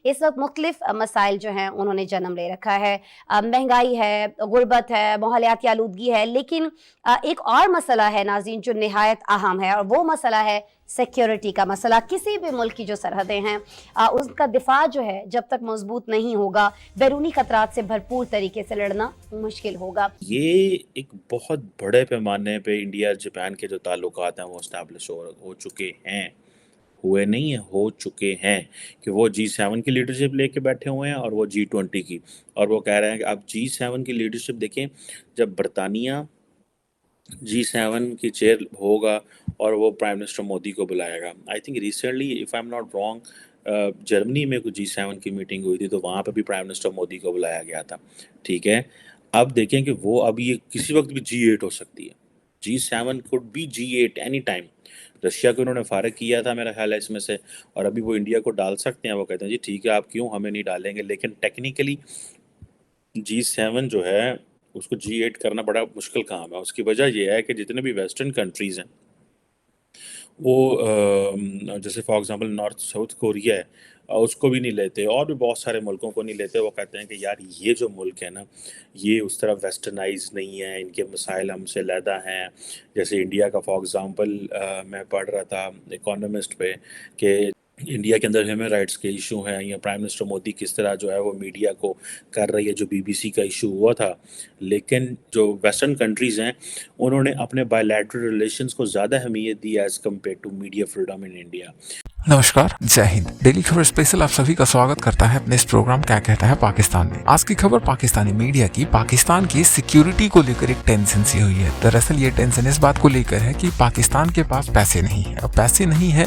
इस वक्त मुख्तलिफ मसाइल जो हैं उन्होंने जन्म ले रखा है। महंगाई है, गुर्बत है, माहौलियाती आलूदगी है, लेकिन एक और मसला है नाज़रीन जो निहायत अहम है, और वो मसला है सिक्योरिटी का मसला। किसी भी मुल्क की जो सरहदें हैं उसका दिफा जो है जब तक मजबूत नहीं होगा, बैरूनी खतरात से भरपूर तरीके से लड़ना मुश्किल होगा। ये एक बहुत बड़े पैमाने पे इंडिया जापान के जो ताल्लुकात हैं वो इस्टेब्लिश हो चुके हैं, हुए नहीं हैं, हो चुके हैं कि वो G7 की लीडरशिप लेके बैठे हुए हैं और वो G20 की। और वो कह रहे हैं कि आप G7 की लीडरशिप देखें, जब बरतानिया G7 की चेयर होगा और वो प्राइम मिनिस्टर मोदी को बुलाएगा। I think recently if I am not wrong Germany में कुछ G7 की मीटिंग हुई थी, तो वहाँ पे भी प्राइम मिनिस्टर मोदी को बुलाया गया था। ठीक है, अब देखें कि वो अब ये किसी वक्त भी G8 हो सकती है। G7 could be G8 any time. Russia को उन्होंने फारग किया था मेरा ख्याल है इसमें से, और अभी वो इंडिया को डाल सकते हैं। वो कहते हैं जी ठीक है, आप क्यों हमें नहीं डालेंगे, लेकिन टेक्निकली G7 जो है उसको G8 करना बड़ा मुश्किल काम है। उसकी वजह ये है कि जितने भी वेस्टर्न कंट्रीज़ हैं वो जैसे for example north south Korea है, उसको भी नहीं लेते, और भी बहुत सारे मुल्कों को नहीं लेते। वो कहते हैं कि यार ये जो मुल्क है ना, ये उस तरह वेस्टर्नाइज नहीं है, इनके मसाइल हमसे अलहदा हैं। जैसे इंडिया का फॉर एग्जांपल मैं पढ़ रहा था इकोनॉमिस्ट पे कि इंडिया के अंदर ह्यूमन राइट्स के इशू हैं, या प्राइम मिनिस्टर मोदी किस तरह जो है वो मीडिया को कर रही है, जो बीबीसी का इशू हुआ था। लेकिन जो वेस्टर्न कंट्रीज़ हैं उन्होंने अपने बायलैटरल रिलेशंस को ज़्यादा अहमियत दी as compare to media freedom in India. नमस्कार, जय हिंद। डेली खबर स्पेशल आप सभी का स्वागत करता है अपने इस प्रोग्राम क्या कहता है पाकिस्तान में। आज की खबर पाकिस्तानी मीडिया की पाकिस्तान की सिक्योरिटी को लेकर एक टेंशन सी हुई है। दरअसल ये टेंशन इस बात को लेकर है कि पाकिस्तान के पास पैसे नहीं है, और पैसे नहीं है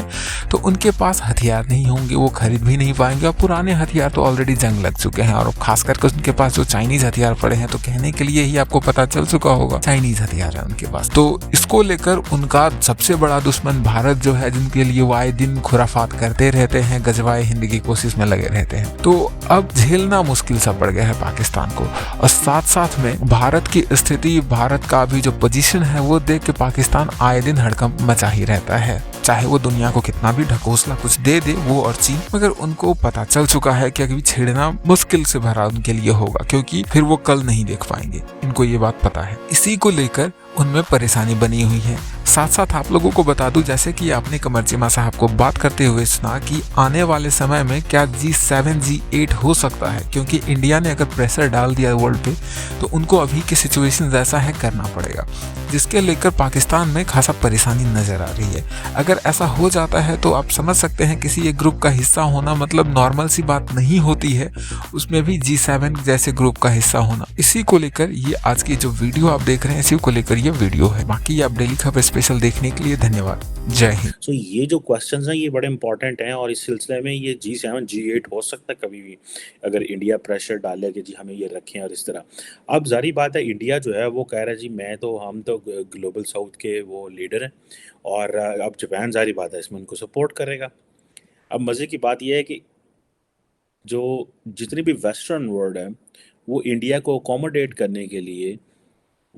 तो उनके पास हथियार नहीं होंगे, वो खरीद भी नहीं पाएंगे। और पुराने हथियार तो ऑलरेडी जंग लग चुके हैं, और खास करके उनके पास जो चाइनीज हथियार पड़े हैं, तो कहने के लिए ही आपको पता चल चुका होगा चाइनीज हथियार है उनके पास। तो इसको लेकर उनका सबसे बड़ा दुश्मन भारत जो है, जिनके लिए वो आए दिन खुराफात करते रहते हैं, गजवाए हिंद की कोशिश में लगे रहते हैं। तो अब झेलना मुश्किल सा पड़ गया है पाकिस्तान को। और साथ साथ में भारत की स्थिति, भारत का अभी जो पोजीशन है वो देख के पाकिस्तान आए दिन हड़कंप मचा ही रहता है। चाहे वो दुनिया को कितना भी ढकोसला कुछ दे दे, वो और चीन, मगर उनको पता चल चुका है कि अभी छेड़ना मुश्किल से भरा उनके लिए होगा, क्योंकि फिर वो कल नहीं देख पाएंगे। इनको ये बात पता है। इसी को लेकर उनमें परेशानी बनी हुई है। साथ साथ आप लोगों को बता दूं, जैसे कि आपने कमर चीमा साहब को बात करते हुए सुना कि आने वाले समय में क्या G7 G8 हो सकता है, क्योंकि इंडिया ने अगर प्रेशर डाल दिया वर्ल्ड पे तो उनको अभी की सिचुएशन जैसा है करना पड़ेगा, जिसके लेकर पाकिस्तान में खासा परेशानी नजर आ रही है। अगर ऐसा हो जाता है तो आप समझ सकते हैं किसी एक ग्रुप का हिस्सा होना मतलब नॉर्मल सी बात नहीं होती है, उसमें भी G7 जैसे ग्रुप का हिस्सा होना। इसी को लेकर ये आज की जो वीडियो आप देख रहे हैं, इसी को लेकर ये वीडियो है। बाकी आप डेली खबर स्पेशल देखने के लिए धन्यवाद। जय हिंद। सो ये जो क्वेश्चंस हैं ये बड़े इंपॉर्टेंट हैं, और इस सिलसिले में ये G7 G8 हो सकता है कभी भी, अगर इंडिया प्रेशर डाले कि जी हमें ये रखें और इस तरह। अब जारी बात है, इंडिया जो है वो कह रहा है जी हम तो ग्लोबल साउथ के वो लीडर हैं, और अब जापान जारी बात है इसमें उनको सपोर्ट करेगा। अब मज़े की बात यह है कि जो जितनी भी वेस्टर्न वर्ल्ड है वो इंडिया को अकोमोडेट करने के लिए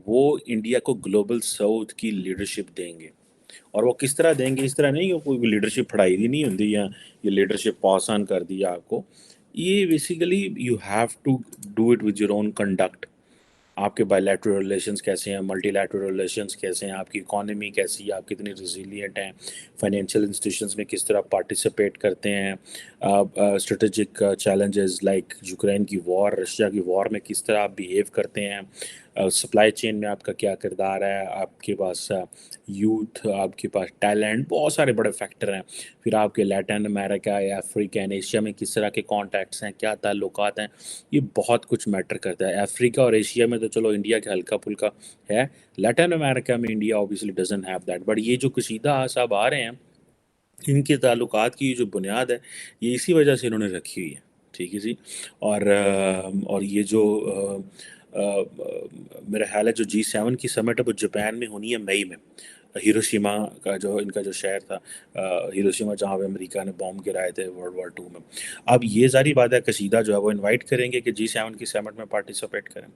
वो इंडिया को ग्लोबल साउथ की लीडरशिप देंगे। और वो किस तरह देंगे, इस तरह नहीं कि कोई लीडरशिप फड़ाई दी नहीं होती, या ये लीडरशिप पास ऑन कर दिया आपको। ये basically you have to do it with your own conduct. आपके बायलैटरल रिलेशंस कैसे हैं, मल्टीलैटरल रिलेशंस कैसे हैं, आपकी इकोनॉमी कैसी है, आप कितनी रिजिलियंट हैं, फाइनेंशियल इंस्टीट्यूशंस में किस तरह पार्टिसिपेट करते हैं, स्ट्रेटेजिक चैलेंजेस लाइक यूक्रेन की वॉर, रशिया की वॉर में किस तरह आप बिहेव करते हैं, सप्लाई चेन में आपका क्या किरदार है, आपके पास यूथ, आपके पास टैलेंट, बहुत सारे बड़े फैक्टर हैं। फिर आपके लैटिन अमेरिका या अफ्रीका एंड एशिया में किस तरह के कॉन्टैक्ट्स हैं, क्या ताल्लुकात हैं, ये बहुत कुछ मैटर करता है। अफ्रीका और एशिया में तो चलो इंडिया के हल्का फुल्का है, लैटिन अमेरिका में India obviously doesn't have that. But ये जो कशीदा साहब आ रहे हैं, इनके ताल्लुकात की जो बुनियाद है ये इसी वजह से इन्होंने रखी हुई है। ठीक है जी। और ये जो मेरा ख्याल है जो G7 की समिट है वो जापान में होनी है मई में। हिरोशिमा का जो इनका जो शहर था, हिरोशिमा, जहाँ पे अमेरिका ने बॉम्ब गिराए थे वर्ल्ड वॉर 2 में। अब ये सारी बात है, कशीदा जो है वो इनवाइट करेंगे कि G7 की समिट में पार्टिसिपेट करें।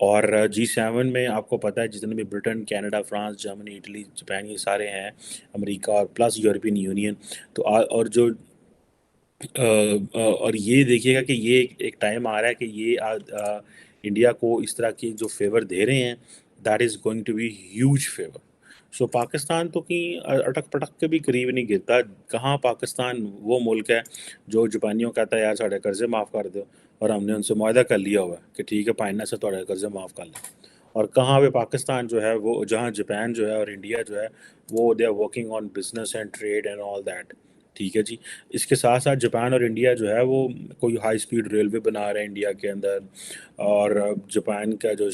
और G7 में आपको पता है जितने भी Britain, Canada, France, Germany, Italy, Japan, ये सारे हैं, अमेरिका और प्लस यूरोपियन यूनियन। तो और जो और ये देखिएगा कि ये एक टाइम आ रहा है कि ये इंडिया को इस तरह की जो फेवर दे रहे हैं, that is going to be huge favour. So Pakistan तो कहीं अटक पटक के भी करीब नहीं गिरता। कहाँ पाकिस्तान वो मुल्क है जो जापानियों कहता है यार साढ़े कर्जे माफ़ कर दो, और हमने उनसे मुआहदा कर लिया हुआ है कि ठीक है पाइना से थोड़े कर्जे माफ़ कर लें। और कहाँ पे पाकिस्तान जो है वो, जहाँ जापान जो है और इंडिया जो है वो they are working on business and trade and all that. ठीक है जी। इसके साथ साथ जापान और इंडिया जो है वो कोई हाई स्पीड रेलवे बना रहे हैं इंडिया के अंदर। और जापान का जो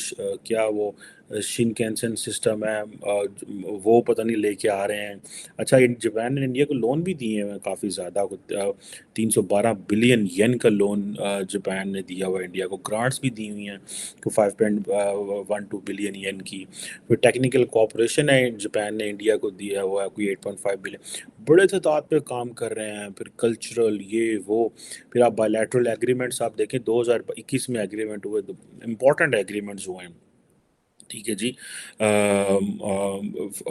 क्या वो शिनकेनसेन सिस्टम है, वो पता नहीं लेके आ रहे हैं। अच्छा, जापान ने इंडिया को लोन भी दिए हैं काफ़ी ज़्यादा, 312 बिलियन येन का लोन जापान ने दिया हुआ है इंडिया को। ग्रांट्स भी दी हुई हैं तो 5.12 बिलियन येन की। फिर टेक्निकल कोऑपरेशन है जापान ने इंडिया को दिया हुआ है कोई 8.5 बिलियन। बड़े तादाद पे काम कर रहे हैं। फिर कल्चरल ये वो, फिर आप बायलैटरल एग्रीमेंट्स आप देखें 2021 में एग्रीमेंट हुए, इंपॉर्टेंट एग्रीमेंट्स हुए हैं। ठीक है जी।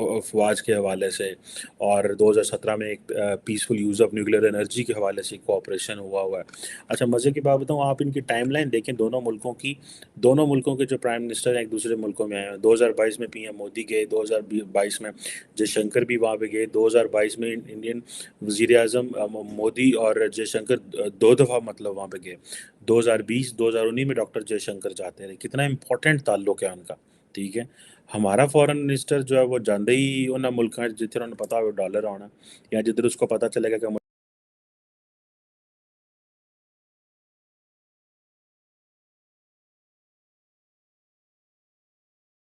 अफवाज के हवाले से, और 2017 में एक peaceful use of nuclear energy के हवाले से कोऑपरेशन हुआ है। अच्छा, मज़े की बात बताऊँ, आप इनकी टाइमलाइन देखें दोनों मुल्कों की। दोनों मुल्कों के जो प्राइम मिनिस्टर हैं एक दूसरे मुल्कों में आए हैं। 2022 में पीएम मोदी गए, 2022 में जयशंकर भी वहाँ पे गए। 2022 में इंडियन वज़ीर आज़म मोदी और जयशंकर दो दफ़ा मतलब वहाँ पे गए। 2020 2019 में डॉक्टर जयशंकर जाते रहे। कितना इंपॉर्टेंट ताल्लुक है उनका। ठीक है। हमारा फॉरेन मिनिस्टर जो है वो जांदे ही उन्होंने मुल्क जिथे उन्होंने पता हो डॉलर आना, या जिधर उसको पता चलेगा कि